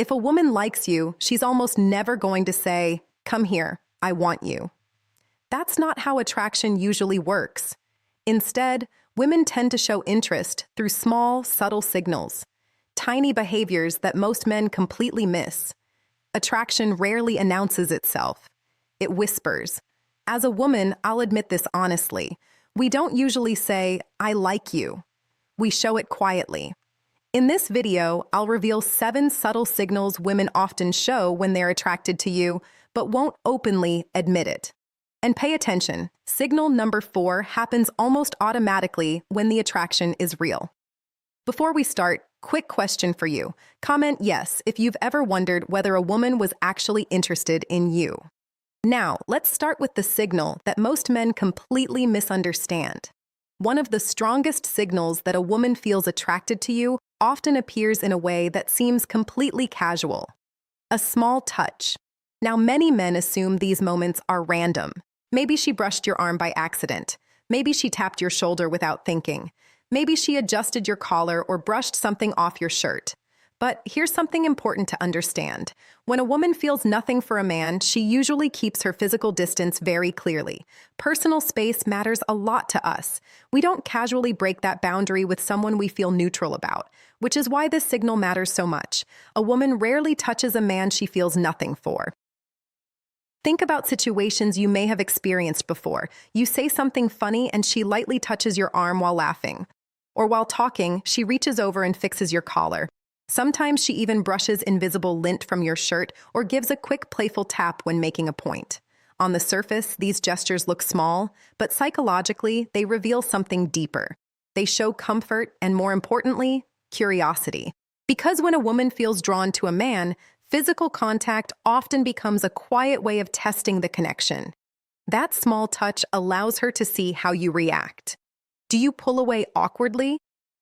If a woman likes you, she's almost never going to say, "Come here, I want you." That's not how attraction usually works. Instead, women tend to show interest through small, subtle signals, tiny behaviors that most men completely miss. Attraction rarely announces itself. It whispers. As a woman, I'll admit this honestly. We don't usually say, "I like you." We show it quietly. In this video, I'll reveal 7 subtle signals women often show when they're attracted to you, but won't openly admit it. And pay attention, signal number 4 happens almost automatically when the attraction is real. Before we start, quick question for you. Comment yes if you've ever wondered whether a woman was actually interested in you. Now, let's start with the signal that most men completely misunderstand. One of the strongest signals that a woman feels attracted to you often appears in a way that seems completely casual. A small touch. Now, many men assume these moments are random. Maybe she brushed your arm by accident. Maybe she tapped your shoulder without thinking. Maybe she adjusted your collar or brushed something off your shirt. But here's something important to understand. When a woman feels nothing for a man, she usually keeps her physical distance very clearly. Personal space matters a lot to us. We don't casually break that boundary with someone we feel neutral about, which is why this signal matters so much. A woman rarely touches a man she feels nothing for. Think about situations you may have experienced before. You say something funny and she lightly touches your arm while laughing. Or while talking, she reaches over and fixes your collar. Sometimes she even brushes invisible lint from your shirt or gives a quick playful tap when making a point. On the surface, these gestures look small, but psychologically, they reveal something deeper. They show comfort and, more importantly, curiosity. Because when a woman feels drawn to a man, physical contact often becomes a quiet way of testing the connection. That small touch allows her to see how you react. Do you pull away awkwardly?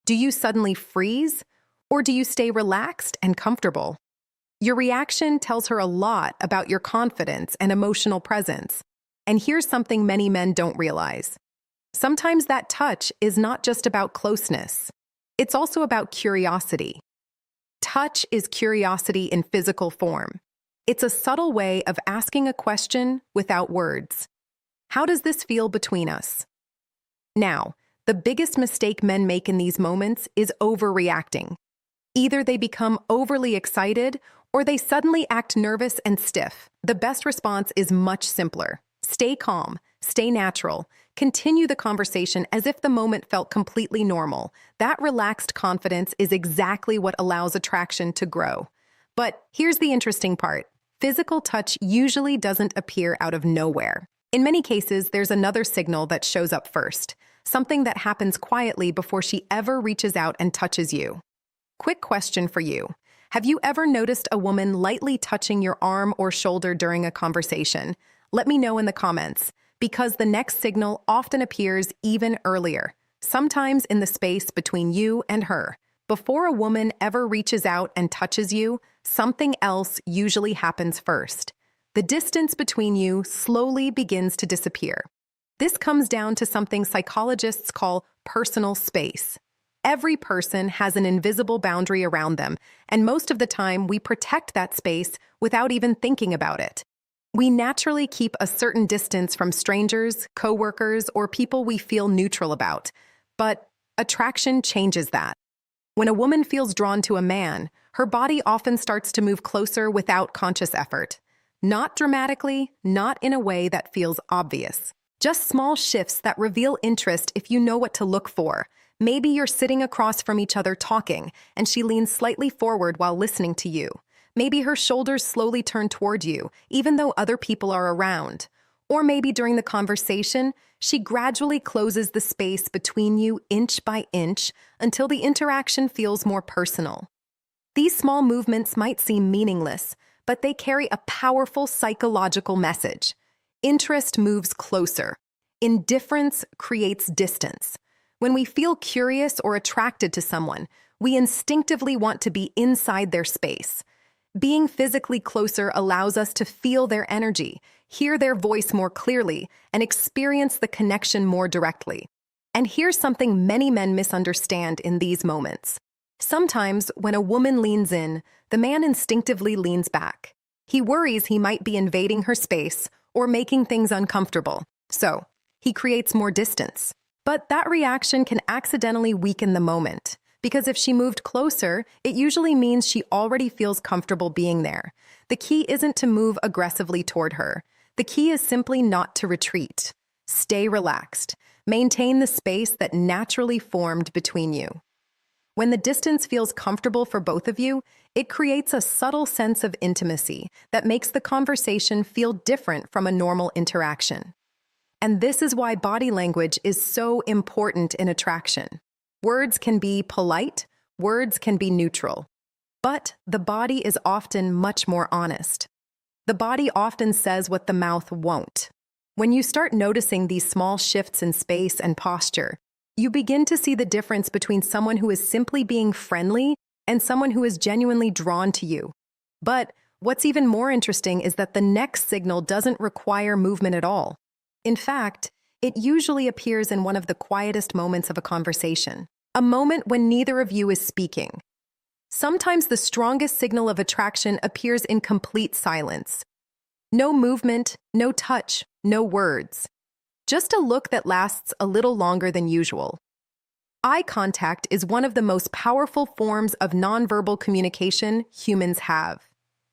Do you suddenly freeze? Or do you stay relaxed and comfortable? Your reaction tells her a lot about your confidence and emotional presence. And here's something many men don't realize. Sometimes that touch is not just about closeness. It's also about curiosity. Touch is curiosity in physical form. It's a subtle way of asking a question without words. How does this feel between us? Now, the biggest mistake men make in these moments is overreacting. Either they become overly excited or they suddenly act nervous and stiff. The best response is much simpler. Stay calm, stay natural, continue the conversation as if the moment felt completely normal. That relaxed confidence is exactly what allows attraction to grow. But here's the interesting part. Physical touch usually doesn't appear out of nowhere. In many cases, there's another signal that shows up first, something that happens quietly before she ever reaches out and touches you. Quick question for you. Have you ever noticed a woman lightly touching your arm or shoulder during a conversation? Let me know in the comments, because the next signal often appears even earlier, sometimes in the space between you and her. Before a woman ever reaches out and touches you, something else usually happens first. The distance between you slowly begins to disappear. This comes down to something psychologists call personal space. Every person has an invisible boundary around them, and most of the time we protect that space without even thinking about it. We naturally keep a certain distance from strangers, coworkers, or people we feel neutral about. But attraction changes that. When a woman feels drawn to a man, her body often starts to move closer without conscious effort. Not dramatically, not in a way that feels obvious. Just small shifts that reveal interest if you know what to look for. Maybe you're sitting across from each other talking, and she leans slightly forward while listening to you. Maybe her shoulders slowly turn toward you, even though other people are around. Or maybe during the conversation, she gradually closes the space between you inch by inch until the interaction feels more personal. These small movements might seem meaningless, but they carry a powerful psychological message. Interest moves closer. Indifference creates distance. When we feel curious or attracted to someone, we instinctively want to be inside their space. Being physically closer allows us to feel their energy, hear their voice more clearly, and experience the connection more directly. And here's something many men misunderstand in these moments. Sometimes, when a woman leans in, the man instinctively leans back. He worries he might be invading her space or making things uncomfortable, so he creates more distance. But that reaction can accidentally weaken the moment, because if she moved closer, it usually means she already feels comfortable being there. The key isn't to move aggressively toward her. The key is simply not to retreat. Stay relaxed. Maintain the space that naturally formed between you. When the distance feels comfortable for both of you, it creates a subtle sense of intimacy that makes the conversation feel different from a normal interaction. And this is why body language is so important in attraction. Words can be polite, words can be neutral, but the body is often much more honest. The body often says what the mouth won't. When you start noticing these small shifts in space and posture, you begin to see the difference between someone who is simply being friendly and someone who is genuinely drawn to you. But what's even more interesting is that the next signal doesn't require movement at all. In fact, it usually appears in one of the quietest moments of a conversation, a moment when neither of you is speaking. Sometimes the strongest signal of attraction appears in complete silence. No movement, no touch, no words. Just a look that lasts a little longer than usual. Eye contact is one of the most powerful forms of nonverbal communication humans have.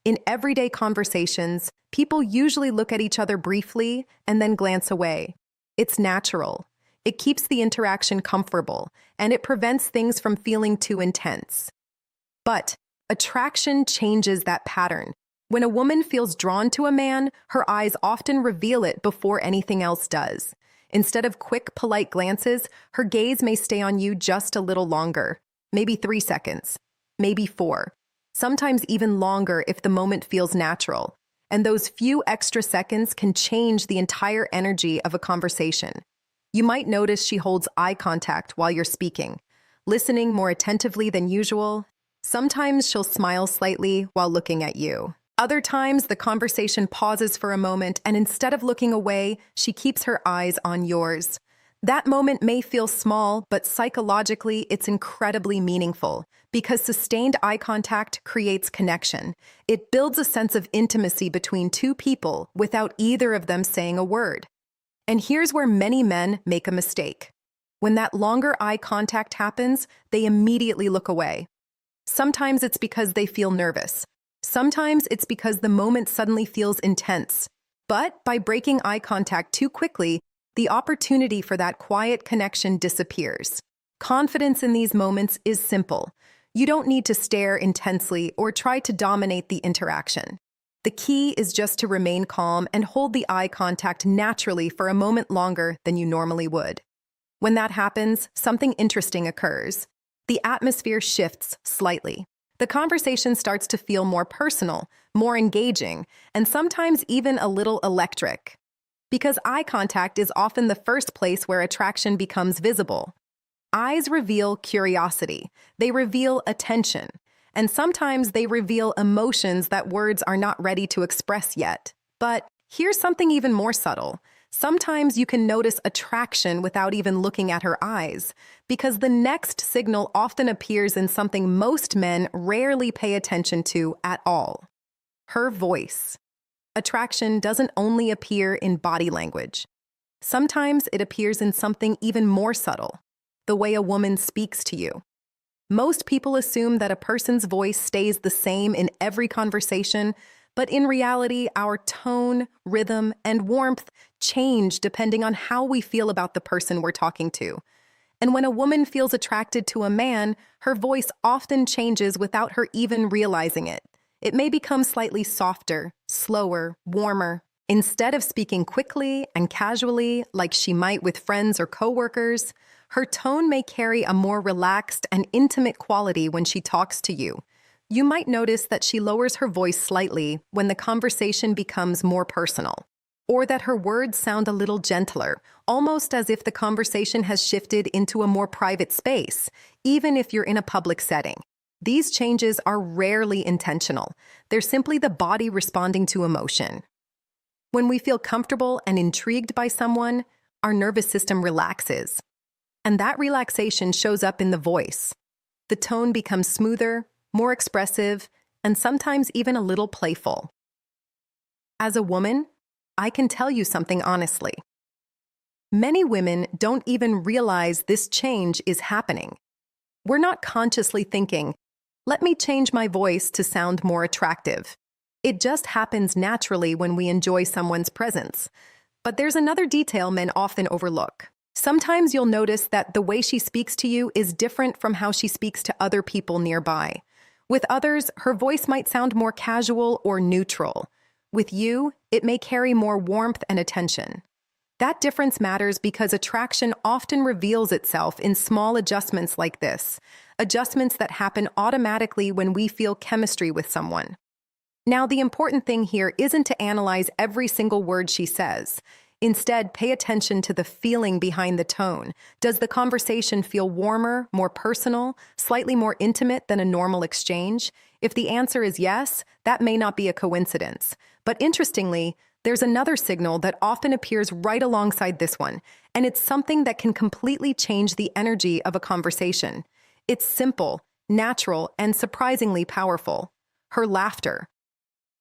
In everyday conversations, people usually look at each other briefly and then glance away. It's natural. It keeps the interaction comfortable, and it prevents things from feeling too intense. But attraction changes that pattern. When a woman feels drawn to a man, her eyes often reveal it before anything else does. Instead of quick, polite glances, her gaze may stay on you just a little longer, maybe 3 seconds, maybe 4, sometimes even longer if the moment feels natural. And those few extra seconds can change the entire energy of a conversation. You might notice she holds eye contact while you're speaking, listening more attentively than usual. Sometimes she'll smile slightly while looking at you. Other times, the conversation pauses for a moment, and instead of looking away, she keeps her eyes on yours. That moment may feel small, but psychologically, it's incredibly meaningful, because sustained eye contact creates connection. It builds a sense of intimacy between two people without either of them saying a word. And here's where many men make a mistake. When that longer eye contact happens, they immediately look away. Sometimes it's because they feel nervous. Sometimes it's because the moment suddenly feels intense. But by breaking eye contact too quickly, the opportunity for that quiet connection disappears. Confidence in these moments is simple. You don't need to stare intensely or try to dominate the interaction. The key is just to remain calm and hold the eye contact naturally for a moment longer than you normally would. When that happens, something interesting occurs. The atmosphere shifts slightly. The conversation starts to feel more personal, more engaging, and sometimes even a little electric. Because eye contact is often the first place where attraction becomes visible. Eyes reveal curiosity, they reveal attention, and sometimes they reveal emotions that words are not ready to express yet. But here's something even more subtle. Sometimes you can notice attraction without even looking at her eyes, because the next signal often appears in something most men rarely pay attention to at all: her voice. Attraction doesn't only appear in body language. Sometimes it appears in something even more subtle: the way a woman speaks to you. Most people assume that a person's voice stays the same in every conversation, but in reality, our tone, rhythm, and warmth change depending on how we feel about the person we're talking to. And when a woman feels attracted to a man, her voice often changes without her even realizing it. It may become slightly softer, slower, warmer. Instead of speaking quickly and casually, like she might with friends or coworkers, her tone may carry a more relaxed and intimate quality when she talks to you. You might notice that she lowers her voice slightly when the conversation becomes more personal, or that her words sound a little gentler, almost as if the conversation has shifted into a more private space, even if you're in a public setting. These changes are rarely intentional. They're simply the body responding to emotion. When we feel comfortable and intrigued by someone, our nervous system relaxes. And that relaxation shows up in the voice. the tone becomes smoother, more expressive, and sometimes even a little playful. As a woman, I can tell you something honestly. Many women don't even realize this change is happening. We're not consciously thinking, let me change my voice to sound more attractive. It just happens naturally when we enjoy someone's presence. But there's another detail men often overlook. Sometimes you'll notice that the way she speaks to you is different from how she speaks to other people nearby. With others, her voice might sound more casual or neutral. With you, it may carry more warmth and attention. That difference matters because attraction often reveals itself in small adjustments like this, adjustments that happen automatically when we feel chemistry with someone. Now, the important thing here isn't to analyze every single word she says. Instead, pay attention to the feeling behind the tone. Does the conversation feel warmer, more personal, slightly more intimate than a normal exchange? If the answer is yes, that may not be a coincidence. But interestingly, there's another signal that often appears right alongside this one, and it's something that can completely change the energy of a conversation. It's simple, natural, and surprisingly powerful. Her laughter.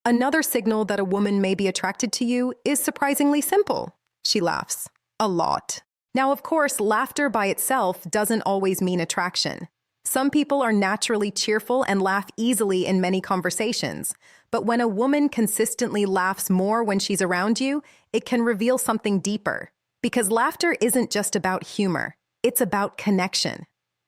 Another signal that a woman may be attracted to you is surprisingly simple. She laughs. A lot. Now, of course, laughter by itself doesn't always mean attraction. Some people are naturally cheerful and laugh easily in many conversations. But when a woman consistently laughs more when she's around you, it can reveal something deeper. Because laughter isn't just about humor. It's about connection.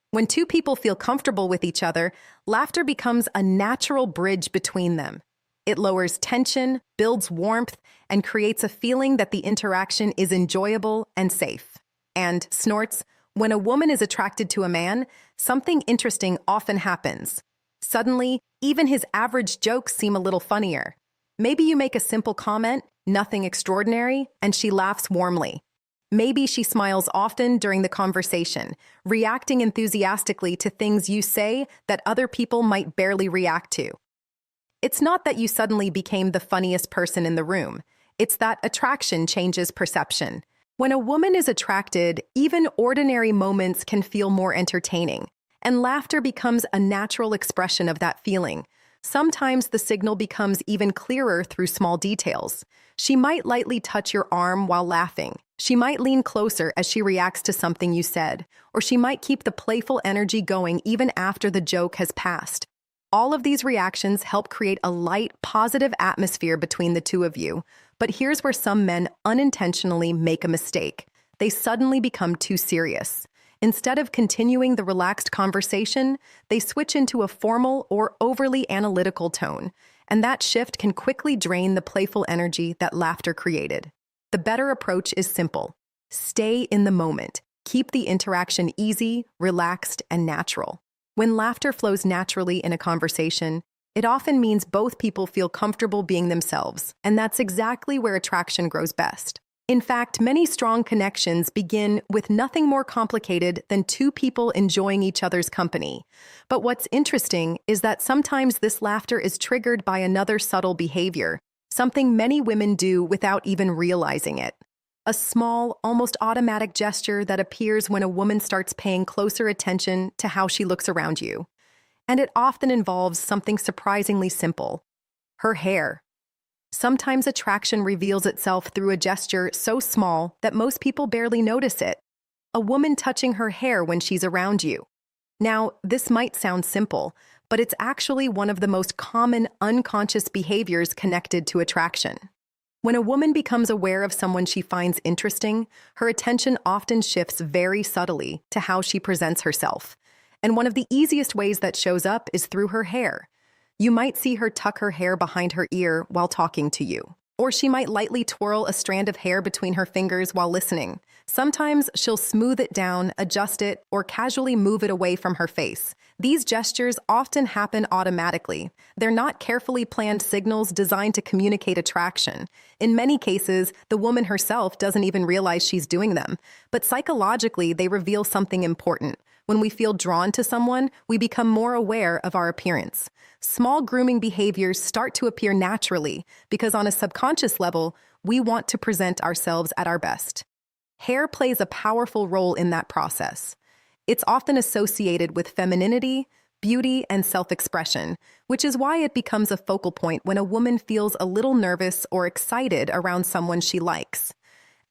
When two people feel comfortable with each other, laughter becomes a natural bridge between them. It lowers tension, builds warmth, and creates a feeling that the interaction is enjoyable and safe. And, snorts, when a woman is attracted to a man, something interesting often happens. Suddenly, even his average jokes seem a little funnier. Maybe you make a simple comment, nothing extraordinary, and she laughs warmly. Maybe she smiles often during the conversation, reacting enthusiastically to things you say that other people might barely react to. It's not that you suddenly became the funniest person in the room. It's that attraction changes perception. When a woman is attracted, even ordinary moments can feel more entertaining, and laughter becomes a natural expression of that feeling. Sometimes the signal becomes even clearer through small details. She might lightly touch your arm while laughing. She might lean closer as she reacts to something you said, or she might keep the playful energy going even after the joke has passed. All of these reactions help create a light, positive atmosphere between the two of you. But here's where some men unintentionally make a mistake. They suddenly become too serious. Instead of continuing the relaxed conversation, they switch into a formal or overly analytical tone, and that shift can quickly drain the playful energy that laughter created. The better approach is simple. Stay in the moment. Keep the interaction easy, relaxed, and natural. When laughter flows naturally in a conversation, it often means both people feel comfortable being themselves, and that's exactly where attraction grows best. In fact, many strong connections begin with nothing more complicated than two people enjoying each other's company. But what's interesting is that sometimes this laughter is triggered by another subtle behavior, something many women do without even realizing it. A small, almost automatic gesture that appears when a woman starts paying closer attention to how she looks around you. And it often involves something surprisingly simple: her hair. Sometimes attraction reveals itself through a gesture so small that most people barely notice it. A woman touching her hair when she's around you. Now, this might sound simple, but it's actually one of the most common unconscious behaviors connected to attraction. When a woman becomes aware of someone she finds interesting, her attention often shifts very subtly to how she presents herself. And one of the easiest ways that shows up is through her hair. You might see her tuck her hair behind her ear while talking to you. Or she might lightly twirl a strand of hair between her fingers while listening. Sometimes she'll smooth it down, adjust it, or casually move it away from her face. These gestures often happen automatically. They're not carefully planned signals designed to communicate attraction. In many cases, the woman herself doesn't even realize she's doing them. But psychologically, they reveal something important. When we feel drawn to someone, we become more aware of our appearance. Small grooming behaviors start to appear naturally because on a subconscious level, we want to present ourselves at our best. Hair plays a powerful role in that process. It's often associated with femininity, beauty, and self-expression, which is why it becomes a focal point when a woman feels a little nervous or excited around someone she likes.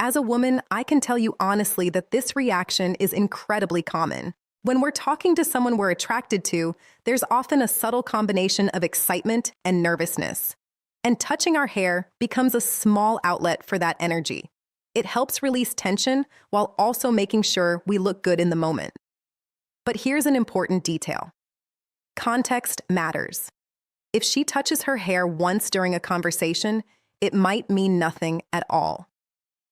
As a woman, I can tell you honestly that this reaction is incredibly common. When we're talking to someone we're attracted to, there's often a subtle combination of excitement and nervousness. And touching our hair becomes a small outlet for that energy. It helps release tension while also making sure we look good in the moment. But here's an important detail. Context matters. If she touches her hair once during a conversation, it might mean nothing at all.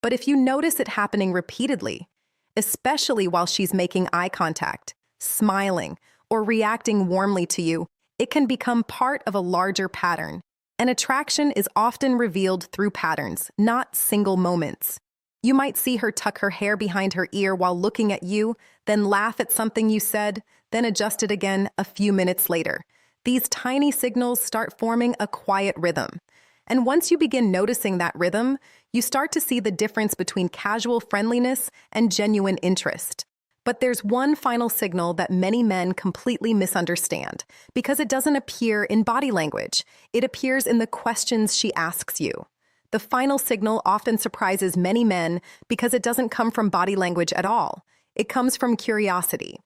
But if you notice it happening repeatedly, especially while she's making eye contact, smiling, or reacting warmly to you, it can become part of a larger pattern. An attraction is often revealed through patterns, not single moments. You might see her tuck her hair behind her ear while looking at you, then laugh at something you said, then adjust it again a few minutes later. These tiny signals start forming a quiet rhythm. And once you begin noticing that rhythm, you start to see the difference between casual friendliness and genuine interest. But there's one final signal that many men completely misunderstand, because it doesn't appear in body language. It appears in the questions she asks you. The final signal often surprises many men because it doesn't come from body language at all. It comes from curiosity.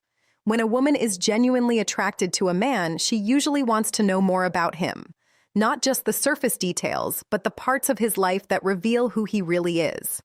When a woman is genuinely attracted to a man, she usually wants to know more about him. Not just the surface details, but the parts of his life that reveal who he really is.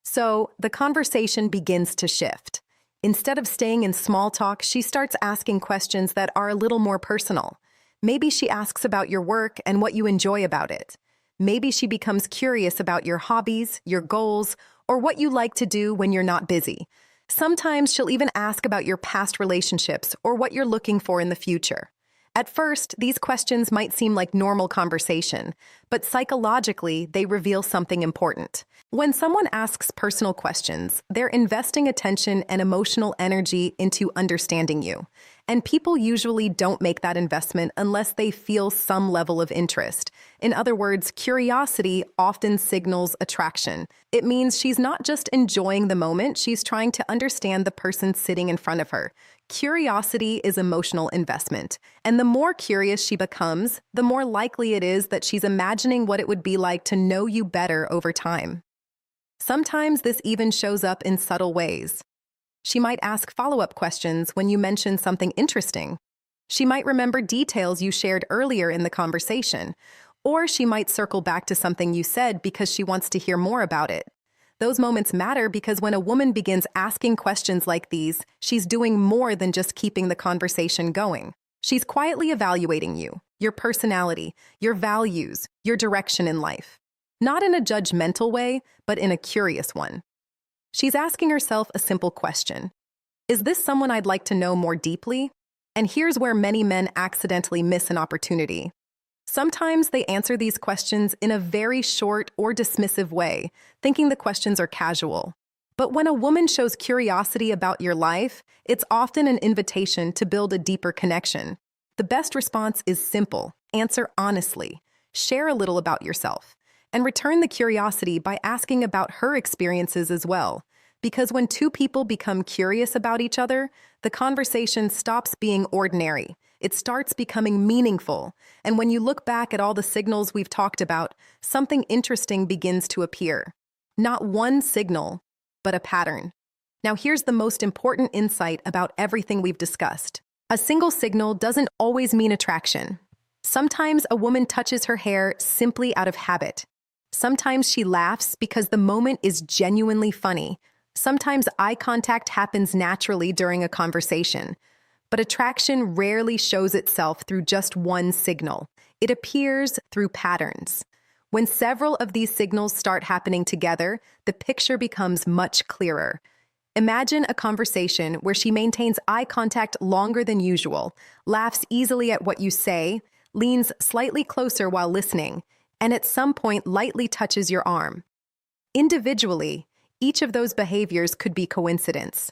So, the conversation begins to shift. Instead of staying in small talk, she starts asking questions that are a little more personal. Maybe she asks about your work and what you enjoy about it. Maybe she becomes curious about your hobbies, your goals, or what you like to do when you're not busy. Sometimes she'll even ask about your past relationships or what you're looking for in the future. At first, these questions might seem like normal conversation, but psychologically, they reveal something important. When someone asks personal questions, they're investing attention and emotional energy into understanding you. And people usually don't make that investment unless they feel some level of interest. In other words, curiosity often signals attraction. It means she's not just enjoying the moment, she's trying to understand the person sitting in front of her. Curiosity is emotional investment, and the more curious she becomes, the more likely it is that she's imagining what it would be like to know you better over time. Sometimes this even shows up in subtle ways. She might ask follow-up questions when you mention something interesting. She might remember details you shared earlier in the conversation, or she might circle back to something you said because she wants to hear more about it. Those moments matter because when a woman begins asking questions like these, she's doing more than just keeping the conversation going. She's quietly evaluating you, your personality, your values, your direction in life. Not in a judgmental way, but in a curious one. She's asking herself a simple question. Is this someone I'd like to know more deeply? And here's where many men accidentally miss an opportunity. Sometimes they answer these questions in a very short or dismissive way, thinking the questions are casual. But when a woman shows curiosity about your life, it's often an invitation to build a deeper connection. The best response is simple. Answer honestly. Share a little about yourself. And return the curiosity by asking about her experiences as well. Because when two people become curious about each other, the conversation stops being ordinary. It starts becoming meaningful. And when you look back at all the signals we've talked about, something interesting begins to appear. Not one signal, but a pattern. Now here's the most important insight about everything we've discussed. A single signal doesn't always mean attraction. Sometimes a woman touches her hair simply out of habit. Sometimes she laughs because the moment is genuinely funny. Sometimes eye contact happens naturally during a conversation. But attraction rarely shows itself through just one signal. It appears through patterns. When several of these signals start happening together, the picture becomes much clearer. Imagine a conversation where she maintains eye contact longer than usual, laughs easily at what you say, leans slightly closer while listening, and at some point lightly touches your arm. Individually, each of those behaviors could be coincidence.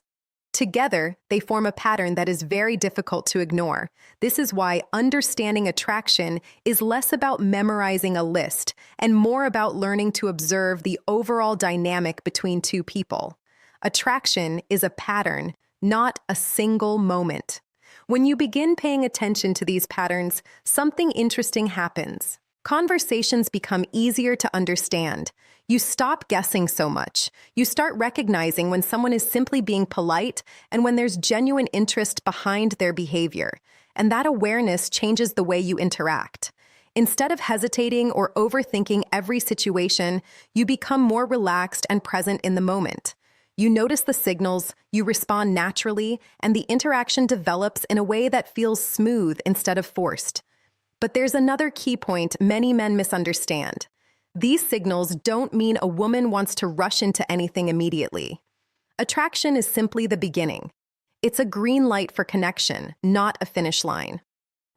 Together, they form a pattern that is very difficult to ignore. This is why understanding attraction is less about memorizing a list and more about learning to observe the overall dynamic between two people. Attraction is a pattern, not a single moment. When you begin paying attention to these patterns, something interesting happens. Conversations become easier to understand. You stop guessing so much. You start recognizing when someone is simply being polite and when there's genuine interest behind their behavior. And that awareness changes the way you interact. Instead of hesitating or overthinking every situation, you become more relaxed and present in the moment. You notice the signals, you respond naturally, and the interaction develops in a way that feels smooth instead of forced. But there's another key point many men misunderstand. These signals don't mean a woman wants to rush into anything immediately. Attraction is simply the beginning. It's a green light for connection, not a finish line.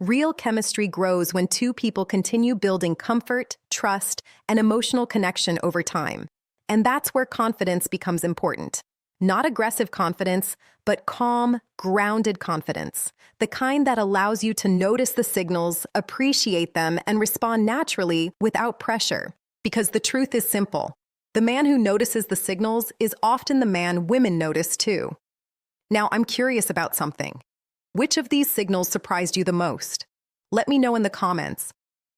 Real chemistry grows when two people continue building comfort, trust, and emotional connection over time. And that's where confidence becomes important. Not aggressive confidence, but calm, grounded confidence. The kind that allows you to notice the signals, appreciate them, and respond naturally without pressure. Because the truth is simple. The man who notices the signals is often the man women notice too. Now, I'm curious about something. Which of these signals surprised you the most? Let me know in the comments.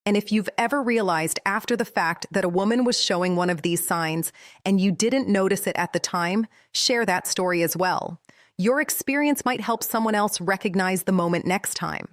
And if you've ever realized after the fact that a woman was showing one of these signs and you didn't notice it at the time, share that story as well. Your experience might help someone else recognize the moment next time.